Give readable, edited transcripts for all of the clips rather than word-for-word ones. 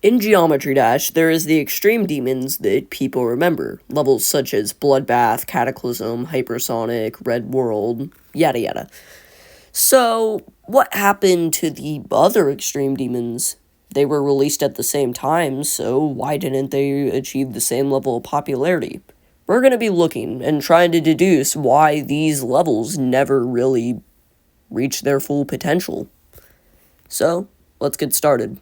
In Geometry Dash, there is the extreme demons that people remember, levels such as Bloodbath, Cataclysm, Hypersonic, Red World, yada yada. So, what happened to the other extreme demons? They were released at the same time, so why didn't they achieve the same level of popularity? We're going to be looking and trying to deduce why these levels never really reached their full potential. So, let's get started.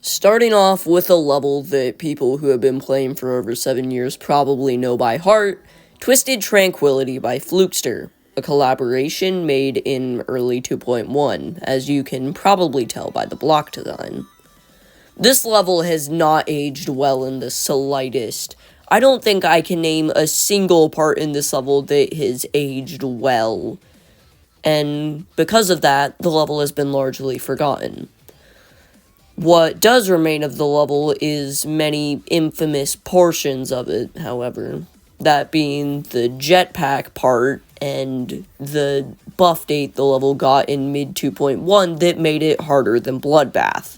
Starting off with a level that people who have been playing for over 7 years probably know by heart, Twisted Tranquility by Flukester, a collaboration made in early 2.1, as you can probably tell by the block design. This level has not aged well in the slightest. I don't think I can name a single part in this level that has aged well, and because of that, the level has been largely forgotten. What does remain of the level is many infamous portions of it, however, that being the jetpack part and the buff date the level got in mid 2.1 that made it harder than Bloodbath.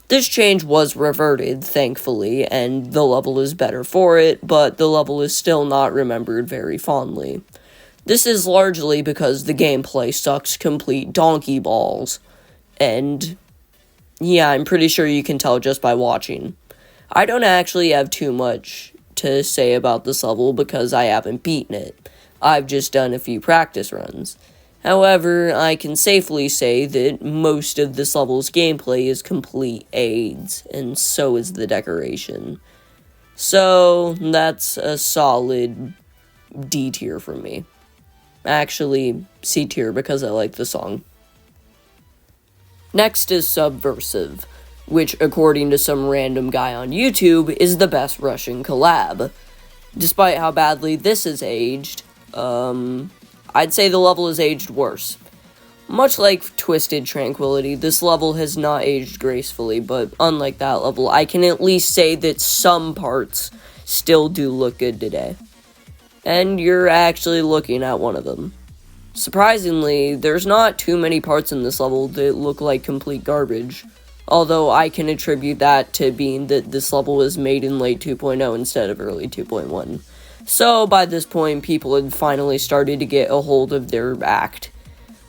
This change was reverted, thankfully, and the level is better for it, but the level is still not remembered very fondly. This is largely because the gameplay sucks complete donkey balls, and yeah, I'm pretty sure you can tell just by watching. I don't actually have too much to say about this level because I haven't beaten it. I've just done a few practice runs. However, I can safely say that most of this level's gameplay is complete AIDS, and so is the decoration. So, that's a solid D tier for me. Actually, C tier because I like the song. Next is Subversive, which, according to some random guy on YouTube, is the best Russian collab. Despite how badly this is aged, I'd say the level has aged worse. Much like Twisted Tranquility, this level has not aged gracefully, but unlike that level, I can at least say that some parts still do look good today. And you're actually looking at one of them. Surprisingly, there's not too many parts in this level that look like complete garbage, although I can attribute that to being that this level was made in late 2.0 instead of early 2.1. So, by this point, people had finally started to get a hold of their act.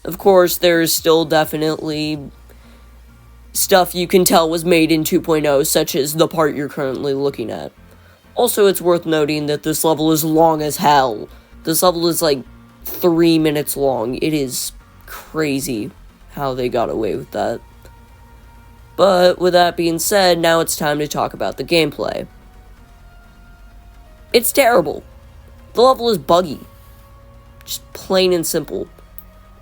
Of course, there's still definitely stuff you can tell was made in 2.0, such as the part you're currently looking at. Also, it's worth noting that this level is long as hell. This level is like 3 minutes long. It is crazy how they got away with that. But with that being said, now it's time to talk about the gameplay. It's terrible. The level is buggy. Just plain and simple.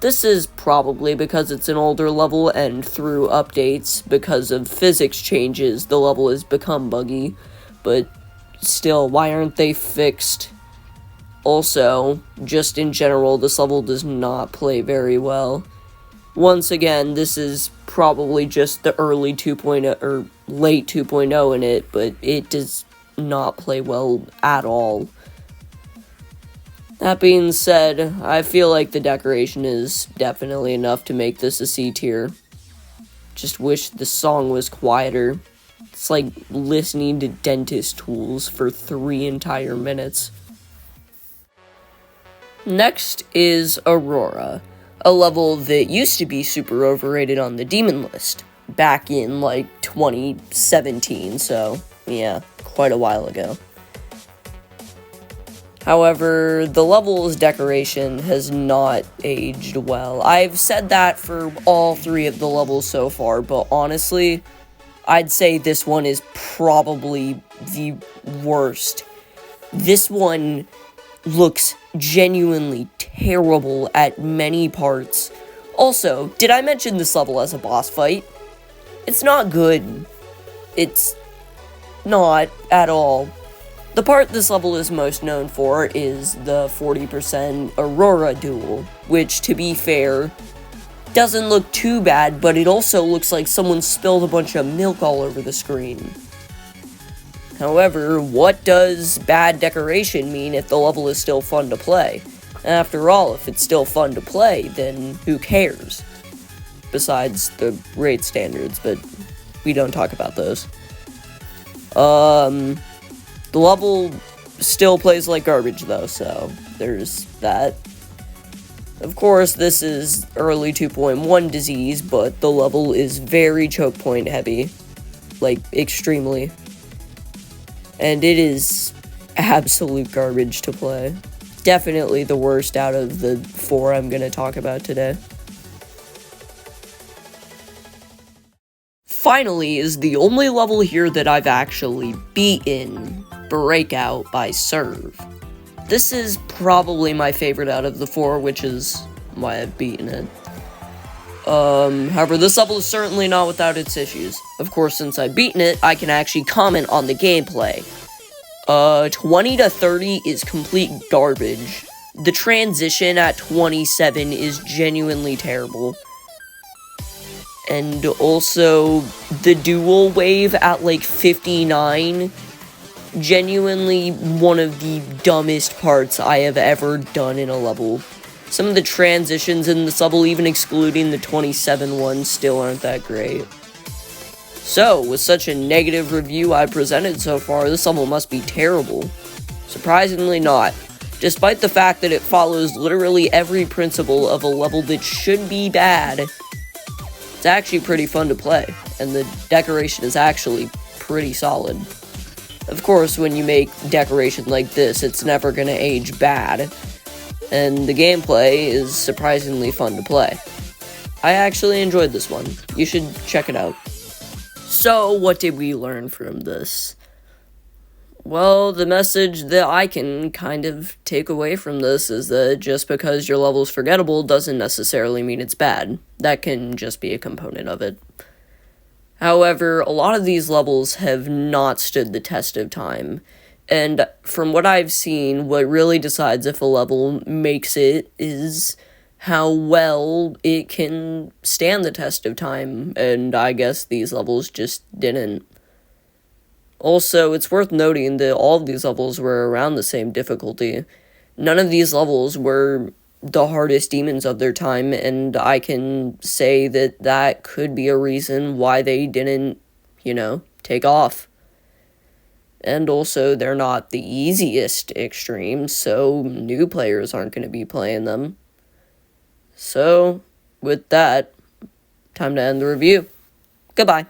This is probably because it's an older level and through updates, because of physics changes, the level has become buggy. But still, why aren't they fixed? Also, just in general, this level does not play very well. Once again, this is probably just the early 2.0 or late 2.0 in it, but it does not play well at all. That being said, I feel like the decoration is definitely enough to make this a C tier. Just wish the song was quieter. It's like listening to dentist tools for 3 entire minutes. Next is Aurora, a level that used to be super overrated on the demon list, back in like 2017, so yeah, quite a while ago. However, the level's decoration has not aged well. I've said that for all 3 of the levels so far, but honestly, I'd say this one is probably the worst. This one looks genuinely terrible at many parts. Also, did I mention this level as a boss fight? It's not good. It's not at all. The part this level is most known for is the 40% Aurora duel, which, to be fair, doesn't look too bad, but it also looks like someone spilled a bunch of milk all over the screen. However, what does bad decoration mean if the level is still fun to play? After all, if it's still fun to play, then who cares? Besides the rate standards, but we don't talk about those. The level still plays like garbage, though, so there's that. Of course, this is early 2.1 disease, but the level is very choke point heavy. Like, extremely. And it is absolute garbage to play. Definitely the worst out of the 4 I'm gonna talk about today. Finally is the only level here that I've actually beaten, Breakout by Serve. This is probably my favorite out of the 4, which is why I've beaten it. However, this level is certainly not without its issues. Of course, since I've beaten it, I can actually comment on the gameplay. 20 to 30 is complete garbage. The transition at 27 is genuinely terrible. And also, the dual wave at, like, 59, genuinely one of the dumbest parts I have ever done in a level. Some of the transitions in this level, even excluding the 27 ones, still aren't that great. So, with such a negative review I presented so far, this level must be terrible. Surprisingly not. Despite the fact that it follows literally every principle of a level that should be bad, it's actually pretty fun to play, and the decoration is actually pretty solid. Of course, when you make decoration like this, it's never gonna age bad, and the gameplay is surprisingly fun to play. I actually enjoyed this one. You should check it out. So, what did we learn from this? Well, the message that I can kind of take away from this is that just because your level's forgettable doesn't necessarily mean it's bad. That can just be a component of it. However, a lot of these levels have not stood the test of time, and from what I've seen, what really decides if a level makes it is how well it can stand the test of time, and I guess these levels just didn't. Also, it's worth noting that all of these levels were around the same difficulty. None of these levels were the hardest demons of their time, and I can say that that could be a reason why they didn't, take off. And also, they're not the easiest extremes, so new players aren't going to be playing them. So, with that, time to end the review. Goodbye.